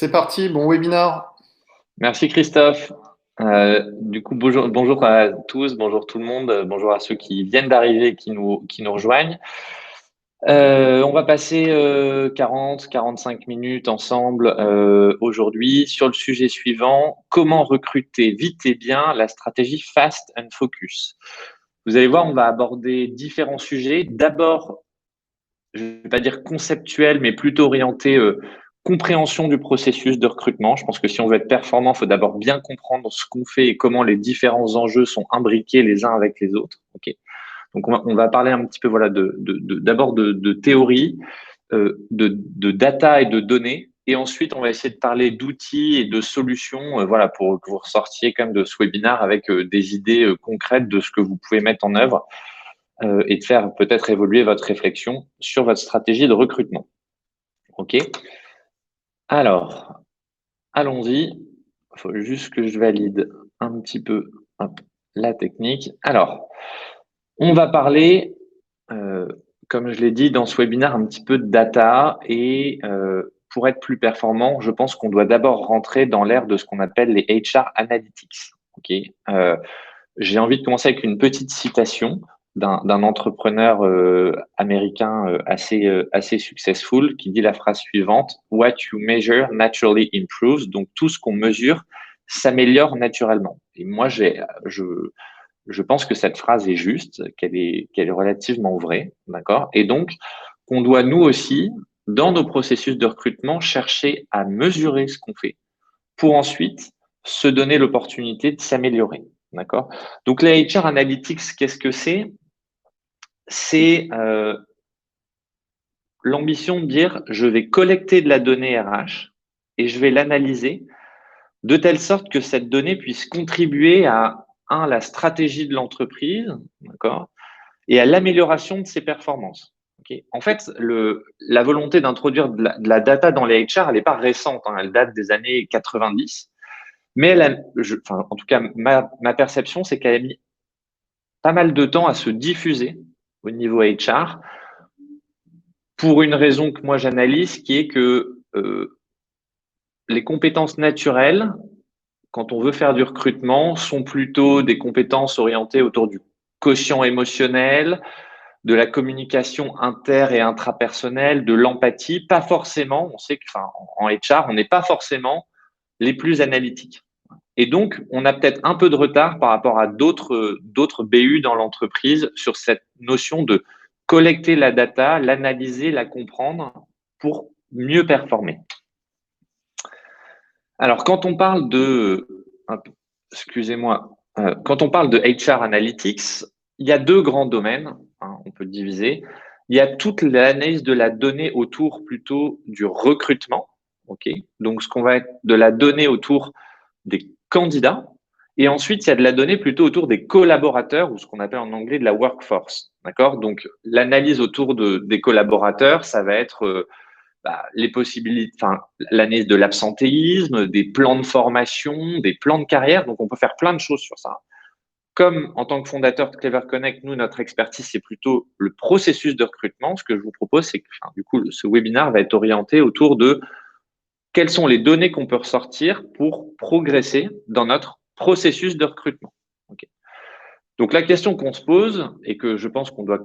C'est parti, bon webinaire. Merci Christophe. Du coup, bonjour à tous, bonjour tout le monde, bonjour à ceux qui viennent d'arriver et qui nous rejoignent. On va passer 40-45 minutes ensemble aujourd'hui sur le sujet suivant, comment recruter vite et bien, la stratégie Fast and Focus. Vous allez voir, on va aborder différents sujets. D'abord, je ne vais pas dire conceptuel, mais plutôt orienté compréhension du processus de recrutement. Je pense que si on veut être performant, il faut d'abord bien comprendre ce qu'on fait et comment les différents enjeux sont imbriqués les uns avec les autres. Okay. Donc, on va parler un petit peu voilà, d'abord de théorie, de data et de données. Et ensuite, on va essayer de parler d'outils et de solutions voilà, pour que vous ressortiez quand même de ce webinaire avec des idées concrètes de ce que vous pouvez mettre en œuvre et de faire peut-être évoluer votre réflexion sur votre stratégie de recrutement. OK. Alors, allons-y. Il faut juste que je valide un petit peu la technique. Alors, on va parler, comme je l'ai dit dans ce webinaire, un petit peu de data et pour être plus performant, je pense qu'on doit d'abord rentrer dans l'ère de ce qu'on appelle les HR Analytics. Okay. J'ai envie de commencer avec une petite citation d'un entrepreneur américain assez successful qui dit la phrase suivante: What you measure naturally improves. Donc tout ce qu'on mesure s'améliore naturellement. Et moi, je pense que cette phrase est juste, qu'elle est relativement vraie, d'accord? Et donc qu'on doit nous aussi, dans nos processus de recrutement, chercher à mesurer ce qu'on fait pour ensuite se donner l'opportunité de s'améliorer. D'accord? Donc, les HR Analytics, qu'est-ce que c'est? C'est l'ambition de dire, je vais collecter de la donnée RH et je vais l'analyser de telle sorte que cette donnée puisse contribuer à, la stratégie de l'entreprise, d'accord? Et à l'amélioration de ses performances. Okay. En fait, la volonté d'introduire de la data dans les HR, elle n'est pas récente, hein, elle date des années 90. Mais en tout cas, ma perception, c'est qu'elle a mis pas mal de temps à se diffuser au niveau HR pour une raison que moi j'analyse, qui est que les compétences naturelles, quand on veut faire du recrutement, sont plutôt des compétences orientées autour du quotient émotionnel, de la communication inter- et intrapersonnelle, de l'empathie. Pas forcément, on sait qu'en HR, on n'est pas forcément les plus analytiques. Et donc, on a peut-être un peu de retard par rapport à d'autres BU dans l'entreprise sur cette notion de collecter la data, l'analyser, la comprendre pour mieux performer. Alors, quand on parle excusez-moi, quand on parle de HR Analytics, il y a deux grands domaines, hein, on peut diviser. Il y a toute l'analyse de la donnée autour plutôt du recrutement, ok. Donc, ce qu'on va être de la donnée autour des candidats. Et ensuite, il y a de la donnée plutôt autour des collaborateurs ou ce qu'on appelle en anglais de la workforce. D'accord? Donc, l'analyse autour des collaborateurs, ça va être les possibilités, l'analyse de l'absentéisme, des plans de formation, des plans de carrière. Donc, on peut faire plein de choses sur ça. Comme en tant que fondateur de Clever Connect, nous, notre expertise, c'est plutôt le processus de recrutement. Ce que je vous propose, c'est que du coup, ce webinaire va être orienté autour de quelles sont les données qu'on peut ressortir pour progresser dans notre processus de recrutement. Okay. Donc la question qu'on se pose et que je pense qu'on doit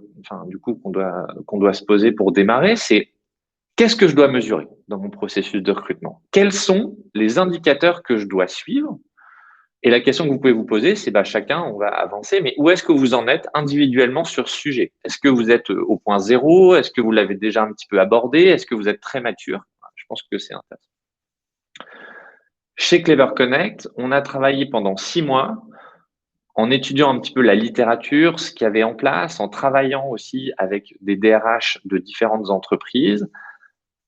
se poser pour démarrer, c'est qu'est-ce que je dois mesurer dans mon processus de recrutement? Quels sont les indicateurs que je dois suivre? Et la question que vous pouvez vous poser, c'est chacun, on va avancer, mais où est-ce que vous en êtes individuellement sur ce sujet? Est-ce que vous êtes au point zéro? Est-ce que vous l'avez déjà un petit peu abordé? Est-ce que vous êtes très mature? Je pense que c'est intéressant. Chez Clever Connect, on a travaillé pendant 6 mois en étudiant un petit peu la littérature, ce qu'il y avait en place, en travaillant aussi avec des DRH de différentes entreprises,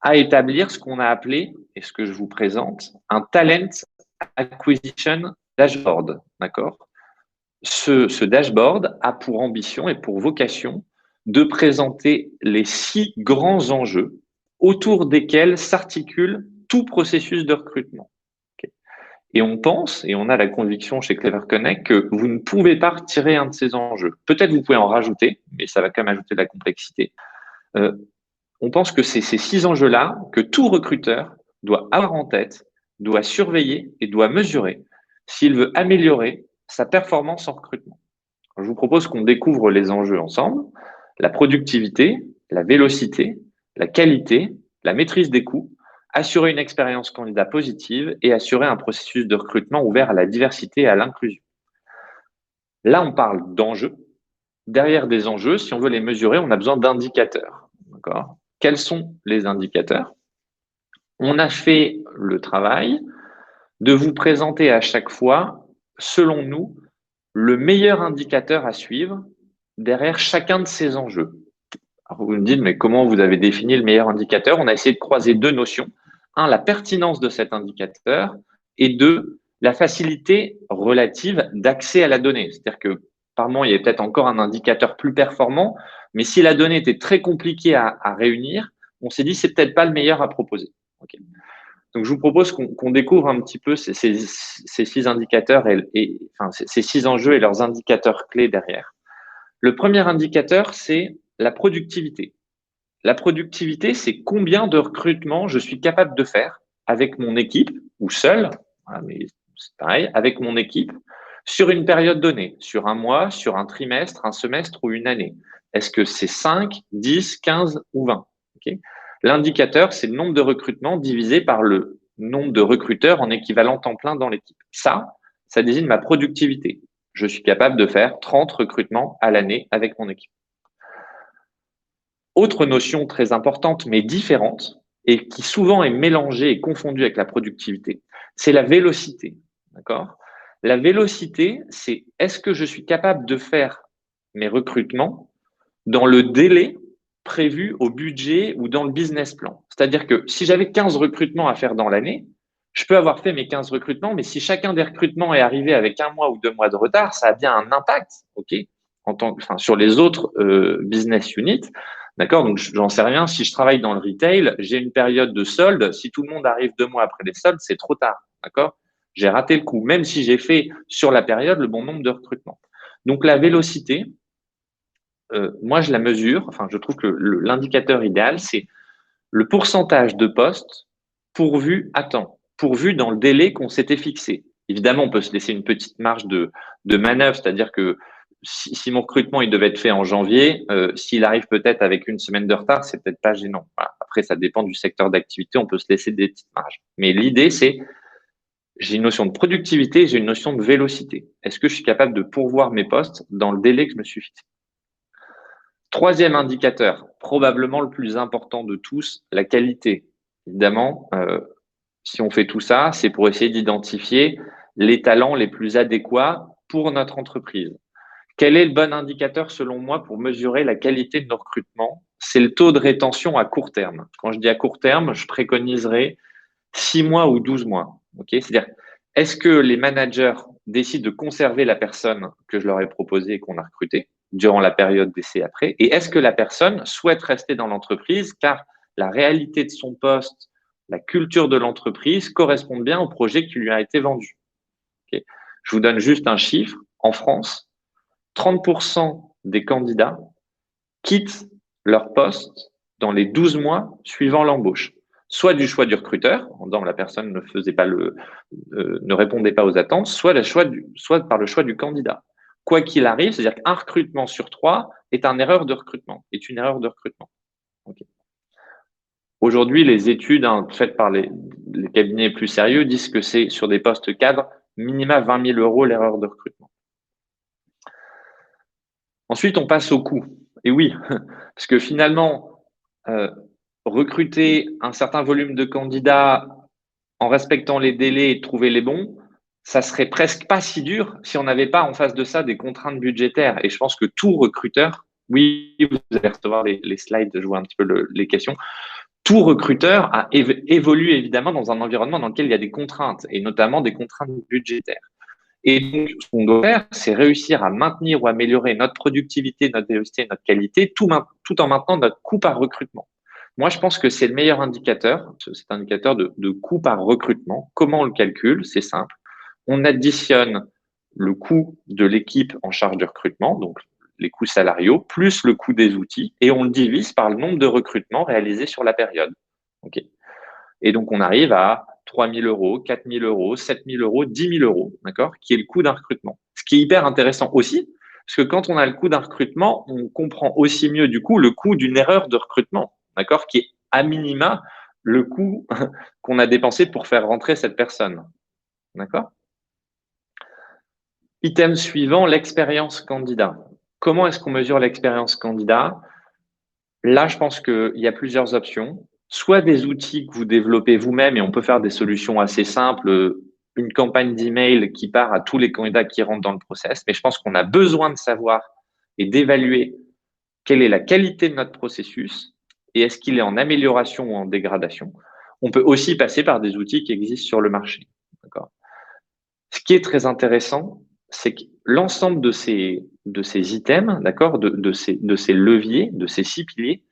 à établir ce qu'on a appelé, et ce que je vous présente, un Talent Acquisition Dashboard. D'accord? Ce dashboard a pour ambition et pour vocation de présenter les 6 grands enjeux autour desquels s'articule tout processus de recrutement. Et on pense, et on a la conviction chez Clever Connect, que vous ne pouvez pas retirer un de ces enjeux. Peut-être vous pouvez en rajouter, mais ça va quand même ajouter de la complexité. On pense que c'est ces 6 enjeux-là que tout recruteur doit avoir en tête, doit surveiller et doit mesurer s'il veut améliorer sa performance en recrutement. Je vous propose qu'on découvre les enjeux ensemble, la productivité, la vélocité, la qualité, la maîtrise des coûts, assurer une expérience candidat positive et assurer un processus de recrutement ouvert à la diversité et à l'inclusion. Là, on parle d'enjeux. Derrière des enjeux, si on veut les mesurer, on a besoin d'indicateurs. D'accord ? Quels sont les indicateurs ? On a fait le travail de vous présenter à chaque fois, selon nous, le meilleur indicateur à suivre derrière chacun de ces enjeux. Alors vous me dites, mais comment vous avez défini le meilleur indicateur? On a essayé de croiser deux notions. Un, la pertinence de cet indicateur et deux, la facilité relative d'accès à la donnée. C'est-à-dire que par moment, il y avait peut-être encore un indicateur plus performant, mais si la donnée était très compliquée à réunir, on s'est dit, c'est peut-être pas le meilleur à proposer. Okay. Donc, je vous propose qu'on découvre un petit peu ces six indicateurs enfin, ces six enjeux et leurs indicateurs clés derrière. Le premier indicateur, c'est la productivité. La productivité, c'est combien de recrutements je suis capable de faire avec mon équipe ou seul, voilà, mais c'est pareil, avec mon équipe, sur une période donnée, sur un mois, sur un trimestre, un semestre ou une année. Est-ce que c'est 5, 10, 15 ou 20? Okay. L'indicateur, c'est le nombre de recrutements divisé par le nombre de recruteurs en équivalent temps plein dans l'équipe. Ça désigne ma productivité. Je suis capable de faire 30 recrutements à l'année avec mon équipe. Autre notion très importante mais différente et qui souvent est mélangée et confondue avec la productivité, c'est la vélocité. D'accord ? La vélocité, c'est est-ce que je suis capable de faire mes recrutements dans le délai prévu au budget ou dans le business plan. C'est-à-dire que si j'avais 15 recrutements à faire dans l'année, je peux avoir fait mes 15 recrutements, mais si chacun des recrutements est arrivé avec 1 mois ou 2 mois de retard, ça a bien un impact, ok, sur les autres business units. D'accord? Donc, j'en sais rien. Si je travaille dans le retail, j'ai une période de solde. Si tout le monde arrive 2 mois après les soldes, c'est trop tard. D'accord? J'ai raté le coup, même si j'ai fait sur la période le bon nombre de recrutements. Donc, la vélocité, moi, je la mesure. Enfin, je trouve que l'indicateur idéal, c'est le pourcentage de postes pourvus à temps, pourvus dans le délai qu'on s'était fixé. Évidemment, on peut se laisser une petite marge de manœuvre, c'est-à-dire que si mon recrutement il devait être fait en janvier, s'il arrive peut-être avec une semaine de retard, c'est peut-être pas gênant. Voilà. Après, ça dépend du secteur d'activité, on peut se laisser des petites marges. Mais l'idée, c'est j'ai une notion de productivité, j'ai une notion de vélocité. Est-ce que je suis capable de pourvoir mes postes dans le délai que je me suis fixé? Troisième indicateur, probablement le plus important de tous, la qualité. Évidemment, si on fait tout ça, c'est pour essayer d'identifier les talents les plus adéquats pour notre entreprise. Quel est le bon indicateur selon moi pour mesurer la qualité de nos recrutements? C'est le taux de rétention à court terme. Quand je dis à court terme, je préconiserai 6 mois ou 12 mois. Okay, c'est-à-dire, est-ce que les managers décident de conserver la personne que je leur ai proposée et qu'on a recrutée durant la période d'essai après? Et est-ce que la personne souhaite rester dans l'entreprise car la réalité de son poste, la culture de l'entreprise correspond bien au projet qui lui a été vendu? Okay. Je vous donne juste un chiffre. En France, 30% des candidats quittent leur poste dans les 12 mois suivant l'embauche. Soit du choix du recruteur, en disant la personne ne répondait pas aux attentes, soit par le choix du candidat. Quoi qu'il arrive, c'est-à-dire qu'un recrutement sur 3 est une erreur de recrutement. Okay. Aujourd'hui, les études faites par les cabinets plus sérieux disent que c'est sur des postes cadres, minima 20 000 euros l'erreur de recrutement. Ensuite, on passe au coût. Et oui, parce que finalement, recruter un certain volume de candidats en respectant les délais et trouver les bons, ça serait presque pas si dur si on n'avait pas en face de ça des contraintes budgétaires. Et je pense que tout recruteur, oui, vous allez recevoir les slides, je vois un petit peu les questions. Tout recruteur évolue évidemment dans un environnement dans lequel il y a des contraintes, et notamment des contraintes budgétaires. Et donc, ce qu'on doit faire, c'est réussir à maintenir ou améliorer notre productivité, notre vélocité, notre qualité, tout en maintenant notre coût par recrutement. Moi, je pense que c'est le meilleur indicateur, cet indicateur de coût par recrutement. Comment on le calcule? C'est simple. On additionne le coût de l'équipe en charge de recrutement, donc les coûts salariaux, plus le coût des outils, et on le divise par le nombre de recrutements réalisés sur la période. Okay. Et donc, on arrive à 3 000 euros, 4 000 euros, 7 000 euros, 10 000 euros, d'accord, qui est le coût d'un recrutement. Ce qui est hyper intéressant aussi, parce que quand on a le coût d'un recrutement, on comprend aussi mieux, du coup, le coût d'une erreur de recrutement, d'accord, qui est à minima le coût qu'on a dépensé pour faire rentrer cette personne, d'accord. Item suivant, l'expérience candidat. Comment est-ce qu'on mesure l'expérience candidat? Là, je pense qu'il y a plusieurs options. Soit des outils que vous développez vous-même et on peut faire des solutions assez simples, une campagne d'email qui part à tous les candidats qui rentrent dans le process. Mais je pense qu'on a besoin de savoir et d'évaluer quelle est la qualité de notre processus et est-ce qu'il est en amélioration ou en dégradation. On peut aussi passer par des outils qui existent sur le marché. D'accord. Ce qui est très intéressant, c'est que l'ensemble de ces items, d'accord, de ces leviers, de ces 6 piliers,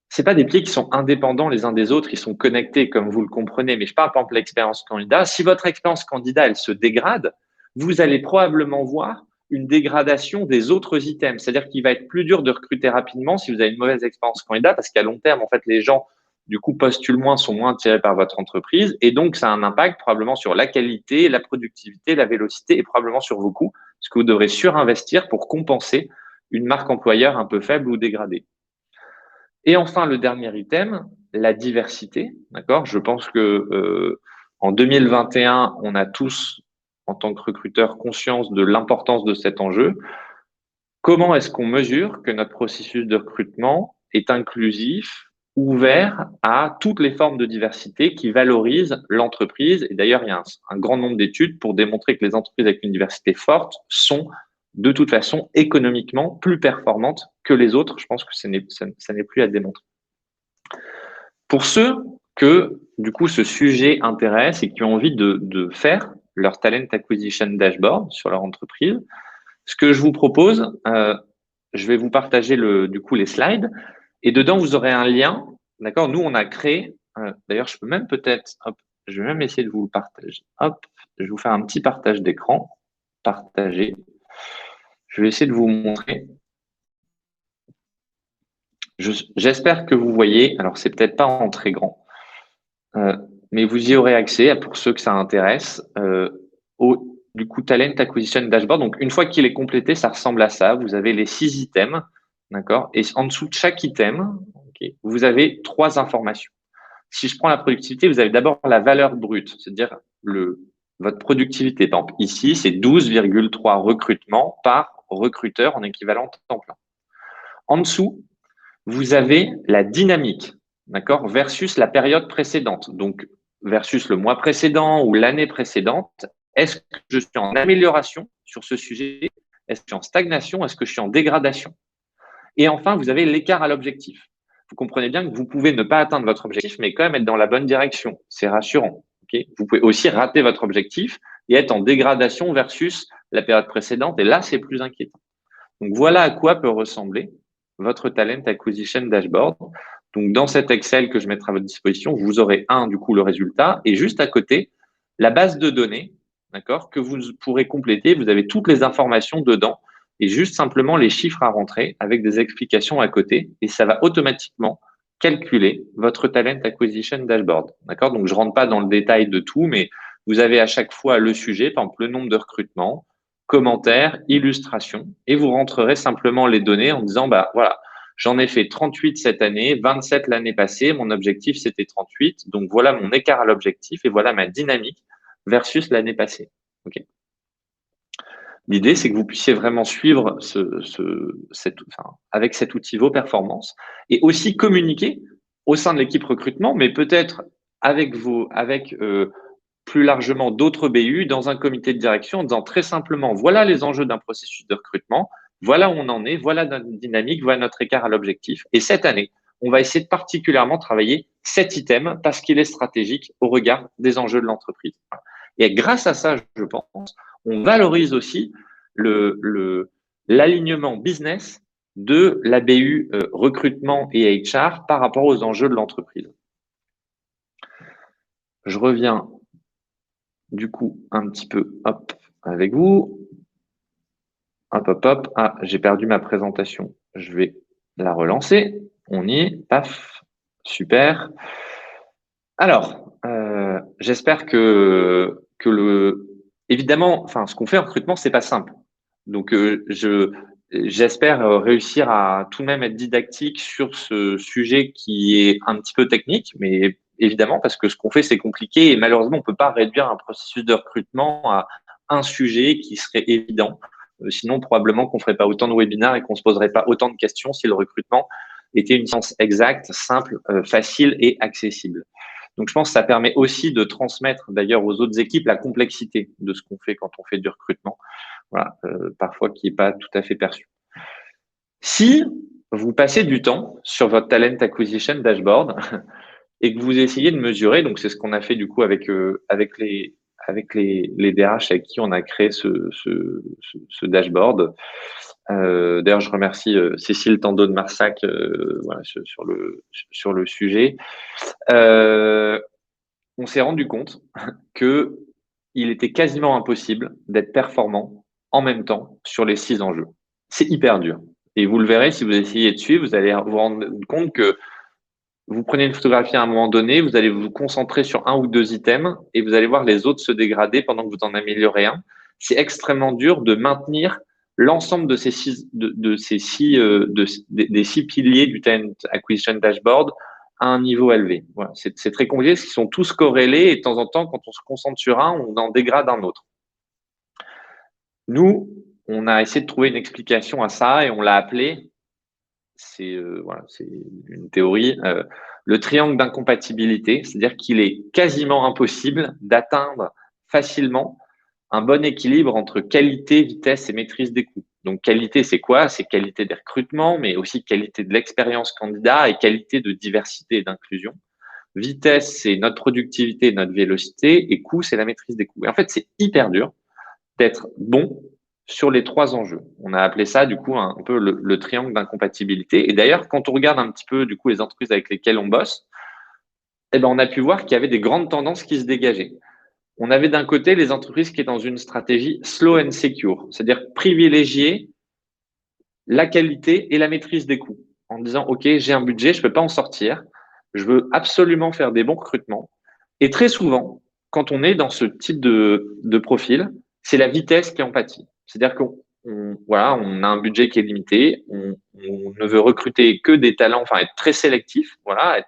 c'est pas des piliers qui sont indépendants les uns des autres, ils sont connectés, comme vous le comprenez. Mais je parle par exemple de l'expérience candidat. Si votre expérience candidat, elle se dégrade, vous allez probablement voir une dégradation des autres items. C'est-à-dire qu'il va être plus dur de recruter rapidement si vous avez une mauvaise expérience candidat, parce qu'à long terme, en fait, les gens, du coup, postulent moins, sont moins attirés par votre entreprise. Et donc, ça a un impact probablement sur la qualité, la productivité, la vélocité et probablement sur vos coûts, parce que vous devrez surinvestir pour compenser une marque employeur un peu faible ou dégradée. Et enfin, le dernier item, la diversité. D'accord. Je pense que en 2021, on a tous, en tant que recruteurs, conscience de l'importance de cet enjeu. Comment est-ce qu'on mesure que notre processus de recrutement est inclusif, ouvert à toutes les formes de diversité qui valorisent l'entreprise? Et d'ailleurs, il y a un grand nombre d'études pour démontrer que les entreprises avec une diversité forte sont de toute façon économiquement plus performantes que les autres. Je pense que ça n'est plus à démontrer. Pour ceux que, du coup, ce sujet intéresse et qui ont envie de faire leur talent acquisition dashboard sur leur entreprise, ce que je vous propose, je vais vous partager du coup les slides et dedans vous aurez un lien. D'accord. Nous, on a créé. D'ailleurs, je peux même peut-être. Hop, je vais même essayer de vous le partager. Hop, je vais vous faire un petit partage d'écran. Partager. Je vais essayer de vous montrer. J'espère que vous voyez. Alors, c'est peut-être pas en très grand. Mais vous y aurez accès, pour ceux que ça intéresse, au du coup Talent Acquisition Dashboard. Donc, une fois qu'il est complété, ça ressemble à ça. Vous avez les 6 items, d'accord? Et en dessous de chaque item, okay, vous avez 3 informations. Si je prends la productivité, vous avez d'abord la valeur brute, c'est-à-dire votre productivité. Par exemple, ici, c'est 12,3 recrutements par recruteur en équivalent temps plein. En dessous, vous avez la dynamique, d'accord, versus la période précédente. Donc, versus le mois précédent ou l'année précédente. Est-ce que je suis en amélioration sur ce sujet? Est-ce que je suis en stagnation? Est-ce que je suis en dégradation? Et enfin, vous avez l'écart à l'objectif. Vous comprenez bien que vous pouvez ne pas atteindre votre objectif, mais quand même être dans la bonne direction. C'est rassurant. Okay, vous pouvez aussi rater votre objectif et être en dégradation versus la période précédente. Et là, c'est plus inquiétant. Donc, voilà à quoi peut ressembler votre Talent Acquisition Dashboard. Donc, dans cet Excel que je mettrai à votre disposition, vous aurez du coup, le résultat et juste à côté, la base de données, d'accord, que vous pourrez compléter. Vous avez toutes les informations dedans et juste simplement les chiffres à rentrer avec des explications à côté et ça va automatiquement calculer votre Talent Acquisition Dashboard. D'accord. Donc, je rentre pas dans le détail de tout, mais vous avez à chaque fois le sujet, par exemple, le nombre de recrutements, commentaires, illustrations, et vous rentrerez simplement les données en disant, bah voilà, j'en ai fait 38 cette année, 27 l'année passée, mon objectif c'était 38, donc voilà mon écart à l'objectif et voilà ma dynamique versus l'année passée. Okay. L'idée, c'est que vous puissiez vraiment suivre avec cet outil vos performances et aussi communiquer au sein de l'équipe recrutement, mais peut-être avec plus largement d'autres BU dans un comité de direction en disant très simplement, voilà les enjeux d'un processus de recrutement, voilà où on en est, voilà notre dynamique, voilà notre écart à l'objectif. Et cette année, on va essayer de particulièrement travailler cet item parce qu'il est stratégique au regard des enjeux de l'entreprise. Et grâce à ça, je pense, on valorise aussi l'alignement business de la BU recrutement et HR par rapport aux enjeux de l'entreprise. Je reviens du coup un petit peu avec vous. Hop. Ah, j'ai perdu ma présentation. Je vais la relancer. On y est. Paf. Super. Alors, j'espère évidemment, enfin, ce qu'on fait en recrutement, c'est pas simple. Donc, j'espère réussir à tout de même être didactique sur ce sujet qui est un petit peu technique, mais évidemment, parce que ce qu'on fait, c'est compliqué et malheureusement, on peut pas réduire un processus de recrutement à un sujet qui serait évident. Sinon, probablement qu'on ferait pas autant de webinaires et qu'on se poserait pas autant de questions si le recrutement était une science exacte, simple, facile et accessible. Donc, je pense que ça permet aussi de transmettre d'ailleurs aux autres équipes la complexité de ce qu'on fait quand on fait du recrutement, voilà, parfois qui n'est pas tout à fait perçu. Si vous passez du temps sur votre talent acquisition dashboard et que vous essayez de mesurer, donc c'est ce qu'on a fait du coup avec les DRH avec qui on a créé ce dashboard. D'ailleurs, je remercie Cécile Tando de Marsac voilà, sur le sujet. On s'est rendu compte que il était quasiment impossible d'être performant en même temps sur les 6 enjeux. C'est hyper dur. Et vous le verrez, si vous essayez de suivre, vous allez vous rendre compte que vous prenez une photographie à un moment donné, vous allez vous concentrer sur un ou deux items et vous allez voir les autres se dégrader pendant que vous en améliorez un. C'est extrêmement dur de maintenir l'ensemble de ces des 6 piliers du Talent Acquisition Dashboard à un niveau élevé. Voilà, c'est très compliqué parce qu'ils sont tous corrélés et de temps en temps, quand on se concentre sur un, on en dégrade un autre. Nous, on a essayé de trouver une explication à ça et on l'a appelé, voilà, c'est une théorie, le triangle d'incompatibilité, c'est-à-dire qu'il est quasiment impossible d'atteindre facilement un bon équilibre entre qualité, vitesse et maîtrise des coûts. Donc, qualité, c'est quoi? C'est qualité des recrutements, mais aussi qualité de l'expérience candidat et qualité de diversité et d'inclusion. Vitesse, c'est notre productivité, notre vélocité, et coût, c'est la maîtrise des coûts. Et en fait, c'est hyper dur d'être bon sur les 3 enjeux. On a appelé ça, du coup, un peu le triangle d'incompatibilité. Et d'ailleurs, quand on regarde un petit peu, du coup, les entreprises avec lesquelles on bosse, eh ben, on a pu voir qu'il y avait des grandes tendances qui se dégageaient. On avait d'un côté les entreprises qui étaient dans une stratégie slow and secure, c'est-à-dire privilégier la qualité et la maîtrise des coûts, en disant, OK, j'ai un budget, je ne peux pas en sortir, je veux absolument faire des bons recrutements. Et très souvent, quand on est dans ce type de profil, c'est la vitesse qui en pâtit. C'est-à-dire voilà, on a un budget qui est limité, on ne veut recruter que des talents, enfin être très sélectif, voilà,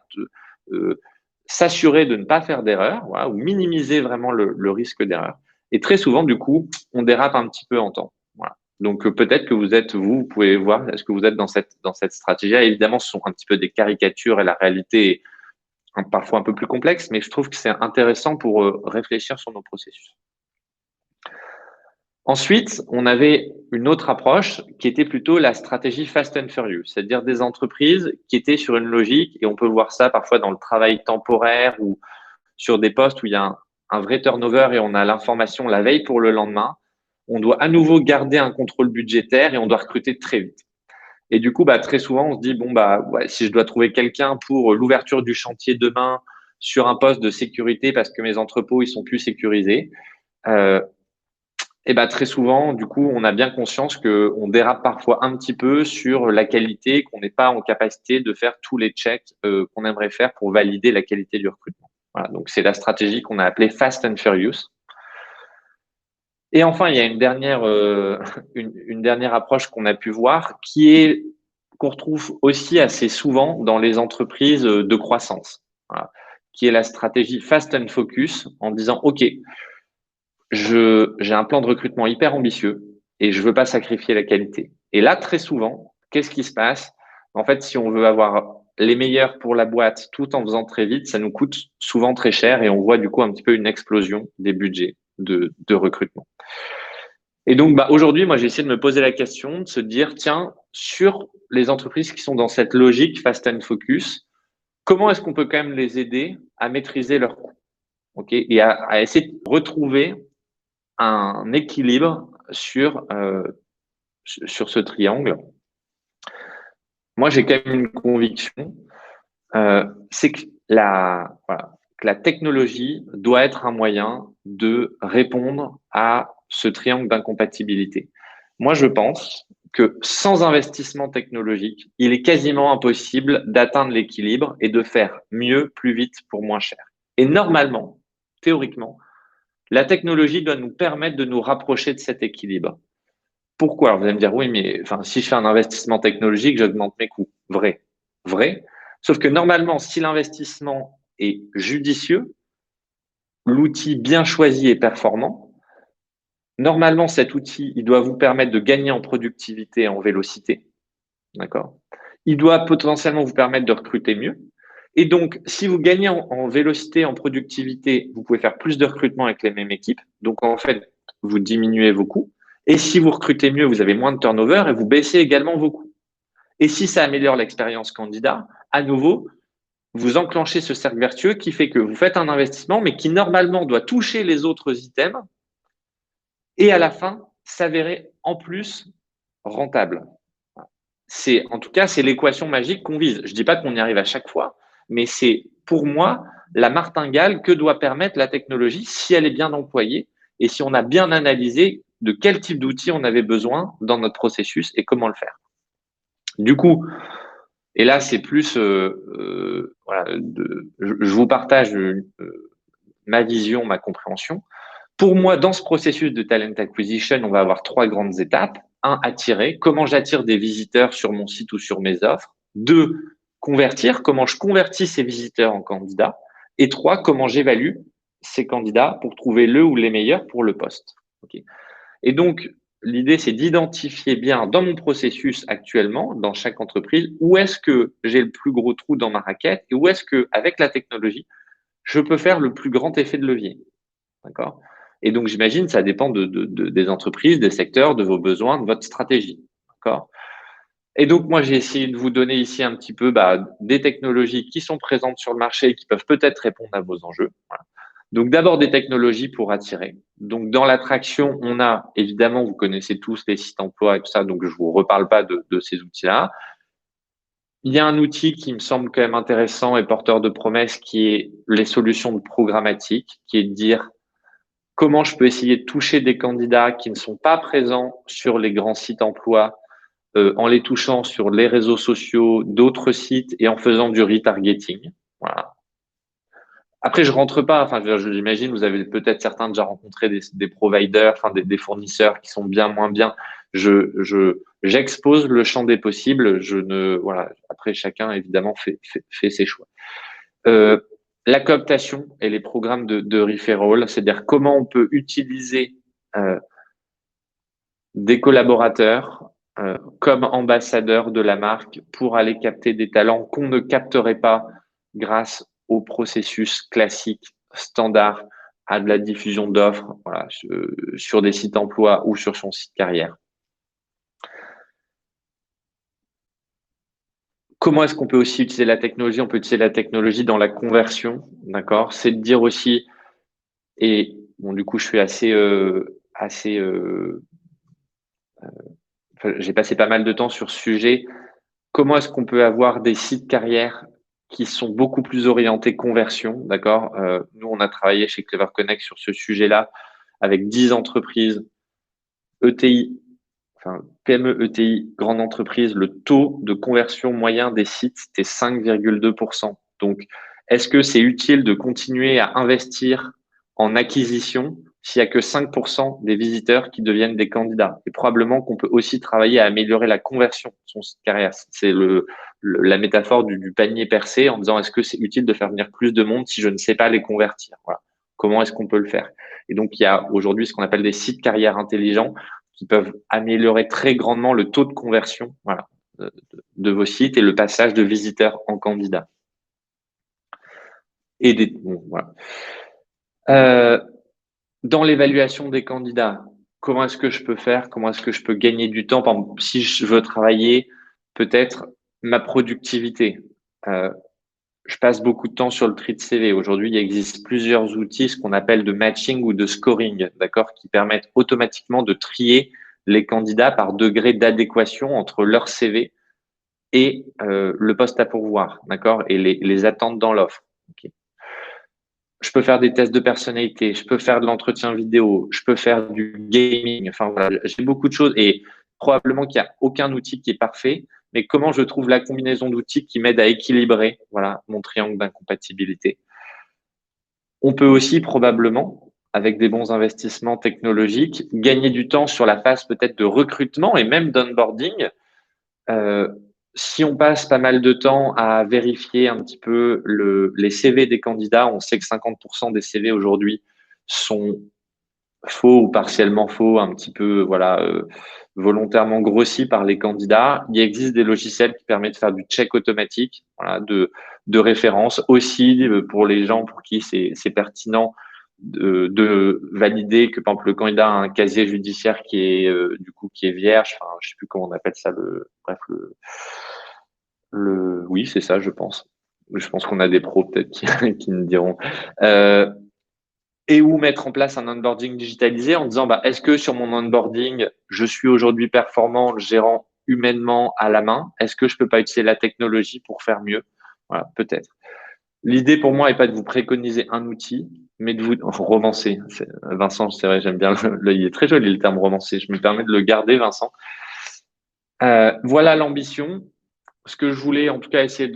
s'assurer de ne pas faire d'erreur, voilà, ou minimiser vraiment le risque d'erreur. Et très souvent, du coup, on dérape un petit peu en temps. Voilà. Donc peut-être que vous pouvez voir, est-ce que vous êtes dans cette stratégie-là. Évidemment, ce sont un petit peu des caricatures et la réalité est parfois un peu plus complexe, mais je trouve que c'est intéressant pour réfléchir sur nos processus. Ensuite, on avait une autre approche qui était plutôt la stratégie Fast and Furious, c'est-à-dire des entreprises qui étaient sur une logique, et on peut voir ça parfois dans le travail temporaire ou sur des postes où il y a un vrai turnover et on a l'information la veille pour le lendemain. On doit à nouveau garder un contrôle budgétaire et on doit recruter très vite. Et du coup, très souvent, on se dit, bon, ouais, si je dois trouver quelqu'un pour l'ouverture du chantier demain sur un poste de sécurité parce que mes entrepôts, ils sont plus sécurisés, et très souvent, du coup, on a bien conscience qu'on dérape parfois un petit peu sur la qualité, qu'on n'est pas en capacité de faire tous les checks qu'on aimerait faire pour valider la qualité du recrutement. Voilà, donc c'est la stratégie qu'on a appelée Fast and Furious. Et enfin, il y a une dernière approche qu'on a pu voir qu'on retrouve aussi assez souvent dans les entreprises de croissance, voilà, qui est la stratégie Fast and Focus en disant, OK, j'ai un plan de recrutement hyper ambitieux et je veux pas sacrifier la qualité. Et là, très souvent, qu'est-ce qui se passe? En fait, si on veut avoir les meilleurs pour la boîte tout en faisant très vite, ça nous coûte souvent très cher et on voit du coup un petit peu une explosion des budgets de recrutement. Et donc, aujourd'hui, moi, j'ai essayé de me poser la question, de se dire, tiens, sur les entreprises qui sont dans cette logique Fast and Focus, comment est-ce qu'on peut quand même les aider à maîtriser leurs coûts, okay, et à essayer de retrouver un équilibre sur ce triangle. Moi, j'ai quand même une conviction, c'est que la technologie doit être un moyen de répondre à ce triangle d'incompatibilité. Moi, je pense que sans investissement technologique, il est quasiment impossible d'atteindre l'équilibre et de faire mieux, plus vite, pour moins cher. Et normalement, théoriquement, la technologie doit nous permettre de nous rapprocher de cet équilibre. Pourquoi? Alors, vous allez me dire, oui, mais enfin, si je fais un investissement technologique, j'augmente mes coûts. Vrai. Vrai. Sauf que normalement, si l'investissement est judicieux, l'outil bien choisi et performant, normalement, cet outil, il doit vous permettre de gagner en productivité et en vélocité. D'accord? Il doit potentiellement vous permettre de recruter mieux. Et donc, si vous gagnez en vélocité, en productivité, vous pouvez faire plus de recrutement avec les mêmes équipes. Donc, en fait, vous diminuez vos coûts. Et si vous recrutez mieux, vous avez moins de turnover et vous baissez également vos coûts. Et si ça améliore l'expérience candidat, à nouveau, vous enclenchez ce cercle vertueux qui fait que vous faites un investissement, mais qui normalement doit toucher les autres items et à la fin s'avérer en plus rentable. En tout cas, c'est l'équation magique qu'on vise. Je ne dis pas qu'on y arrive à chaque fois, mais c'est pour moi la martingale que doit permettre la technologie si elle est bien employée et si on a bien analysé de quel type d'outils on avait besoin dans notre processus et comment le faire. Du coup, et là, c'est plus, voilà, je vous partage ma vision, ma compréhension. Pour moi, dans ce processus de talent acquisition, on va avoir 3 grandes étapes. 1, attirer. Comment j'attire des visiteurs sur mon site ou sur mes offres. 2, convertir. Comment je convertis ces visiteurs en candidats. Et 3, comment j'évalue ces candidats pour trouver le ou les meilleurs pour le poste. Okay. Et donc, l'idée, c'est d'identifier bien dans mon processus actuellement, dans chaque entreprise, où est-ce que j'ai le plus gros trou dans ma raquette et où est-ce que, avec la technologie, je peux faire le plus grand effet de levier. D'accord? Et donc, j'imagine, ça dépend des entreprises, des secteurs, de vos besoins, de votre stratégie. D'accord? Et donc, moi, j'ai essayé de vous donner ici un petit peu des technologies qui sont présentes sur le marché et qui peuvent peut-être répondre à vos enjeux. Voilà. Donc, d'abord, des technologies pour attirer. Donc, dans l'attraction, on a, évidemment, vous connaissez tous les sites emploi et tout ça, donc je ne vous reparle pas de ces outils-là. Il y a un outil qui me semble quand même intéressant et porteur de promesses qui est les solutions de programmatique, qui est de dire comment je peux essayer de toucher des candidats qui ne sont pas présents sur les grands sites emploi en les touchant sur les réseaux sociaux, d'autres sites et en faisant du retargeting. Voilà. Après, je rentre pas, enfin, j'imagine, vous avez peut-être certains déjà rencontré des providers, enfin, des fournisseurs qui sont bien moins bien. J'expose le champ des possibles. Voilà. Après, chacun, évidemment, fait ses choix. Euh, la cooptation et les programmes de referral, c'est-à-dire comment on peut utiliser des collaborateurs comme ambassadeurs de la marque pour aller capter des talents qu'on ne capterait pas grâce au processus classique, standard, à de la diffusion d'offres voilà, sur des sites emploi ou sur son site carrière. Comment est-ce qu'on peut aussi utiliser la technologie? On peut utiliser la technologie dans la conversion, d'accord? C'est de dire aussi, et bon, du coup, je suis j'ai passé pas mal de temps sur ce sujet. Comment est-ce qu'on peut avoir des sites carrières qui sont beaucoup plus orientés conversion, d'accord? Nous, on a travaillé chez Clever Connect sur ce sujet-là avec 10 entreprises ETI, enfin PME, ETI, grande entreprise. Le taux de conversion moyen des sites, c'était 5,2%. Donc, est-ce que c'est utile de continuer à investir en acquisition s'il n'y a que 5% des visiteurs qui deviennent des candidats? Et probablement qu'on peut aussi travailler à améliorer la conversion de son site carrière. C'est la métaphore du panier percé en disant est-ce que c'est utile de faire venir plus de monde si je ne sais pas les convertir? Voilà. Comment est-ce qu'on peut le faire? Et donc, il y a aujourd'hui ce qu'on appelle des sites carrières intelligents qui peuvent améliorer très grandement le taux de conversion voilà, de vos sites et le passage de visiteurs en candidats. Et voilà. Dans l'évaluation des candidats, comment est-ce que je peux faire? Comment est-ce que je peux gagner du temps? Par exemple, si je veux travailler peut-être ma productivité, je passe beaucoup de temps sur le tri de CV. Aujourd'hui, il existe plusieurs outils, ce qu'on appelle de matching ou de scoring, d'accord, qui permettent automatiquement de trier les candidats par degré d'adéquation entre leur CV et le poste à pourvoir, d'accord, et les attentes dans l'offre. Okay. Je peux faire des tests de personnalité, je peux faire de l'entretien vidéo, je peux faire du gaming. Enfin voilà, j'ai beaucoup de choses et probablement qu'il n'y a aucun outil qui est parfait. Mais comment je trouve la combinaison d'outils qui m'aide à équilibrer voilà, mon triangle d'incompatibilité. On peut aussi probablement, avec des bons investissements technologiques, gagner du temps sur la phase peut-être de recrutement et même d'onboarding. Euh, si on passe pas mal de temps à vérifier un petit peu les CV des candidats, on sait que 50% des CV aujourd'hui sont faux ou partiellement faux, un petit peu voilà, volontairement grossis par les candidats. Il existe des logiciels qui permettent de faire du check automatique, voilà, de référence aussi pour les gens pour qui c'est pertinent de valider que par exemple le candidat a un casier judiciaire qui est du coup qui est vierge. Enfin, je sais plus comment on appelle ça. Bref, oui, c'est ça, je pense. Je pense qu'on a des pros peut-être qui nous diront. Euh, et ou mettre en place un onboarding digitalisé en disant bah, est-ce que sur mon onboarding, je suis aujourd'hui performant, le gérant humainement à la main? Est-ce que je peux pas utiliser la technologie pour faire mieux? Voilà, peut-être. L'idée pour moi n'est pas de vous préconiser un outil, mais de vous romancer. Vincent, c'est vrai, j'aime bien il est très joli le terme romancer. Je me permets de le garder, Vincent. Voilà l'ambition. Ce que je voulais, en tout cas, essayer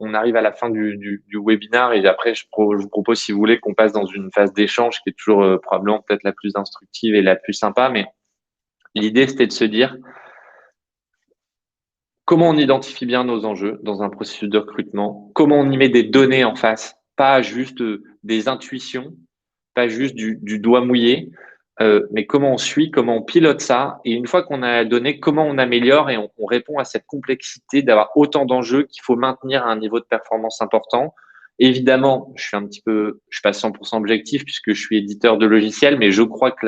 on arrive à la fin du webinaire et après, je vous propose, si vous voulez, qu'on passe dans une phase d'échange qui est toujours probablement peut-être la plus instructive et la plus sympa. Mais l'idée, c'était de se dire comment on identifie bien nos enjeux dans un processus de recrutement, comment on y met des données en face, pas juste des intuitions, pas juste du doigt mouillé, mais comment on suit, comment on pilote ça. Et une fois qu'on a la donnée, comment on améliore et on répond à cette complexité d'avoir autant d'enjeux qu'il faut maintenir à un niveau de performance important. Évidemment, je suis pas 100% objectif puisque je suis éditeur de logiciels, mais je crois que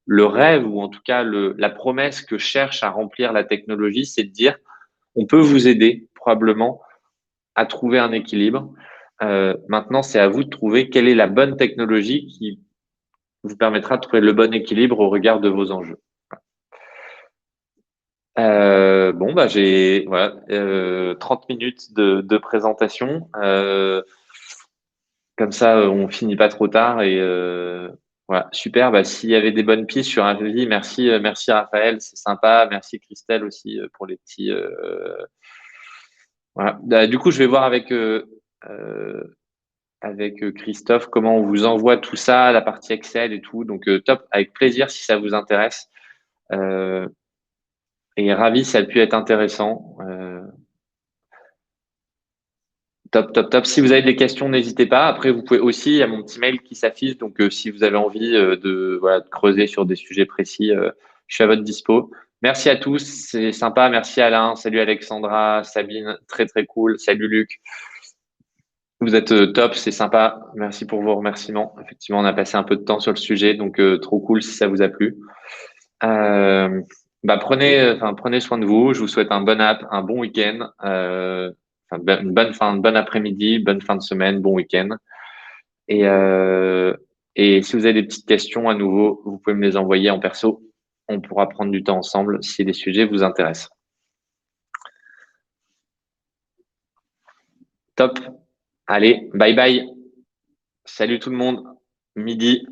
le rêve ou en tout cas la promesse que cherche à remplir la technologie, c'est de dire on peut vous aider probablement à trouver un équilibre. Maintenant, c'est à vous de trouver quelle est la bonne technologie qui vous permettra de trouver le bon équilibre au regard de vos enjeux. Bon, bah, j'ai 30 minutes de présentation. Comme ça, on finit pas trop tard. Et voilà, super. Bah, s'il y avait des bonnes pistes sur un avis, merci, merci Raphaël, c'est sympa. Merci Christelle aussi pour les petits. Voilà. Du coup, je vais voir avec Christophe comment on vous envoie tout ça, la partie Excel et tout. Donc, top, avec plaisir si ça vous intéresse. Euh, et ravi, ça a pu être intéressant. Top, top, top. Si vous avez des questions, n'hésitez pas. Après, vous pouvez aussi, il y a mon petit mail qui s'affiche. Donc, si vous avez envie voilà, de creuser sur des sujets précis, je suis à votre dispo. Merci à tous, c'est sympa. Merci Alain, salut Alexandra, Sabine, très très cool. Salut Luc. Vous êtes top, c'est sympa. Merci pour vos remerciements. Effectivement, on a passé un peu de temps sur le sujet, donc trop cool si ça vous a plu. Euh, prenez soin de vous. Je vous souhaite un bon week-end, une bonne après-midi, bonne fin de semaine, bon week-end. Et, et si vous avez des petites questions à nouveau, vous pouvez me les envoyer en perso. On pourra prendre du temps ensemble si les sujets vous intéressent. Top. Allez, bye bye. Salut tout le monde. Midi.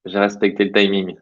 J'ai respecté le timing.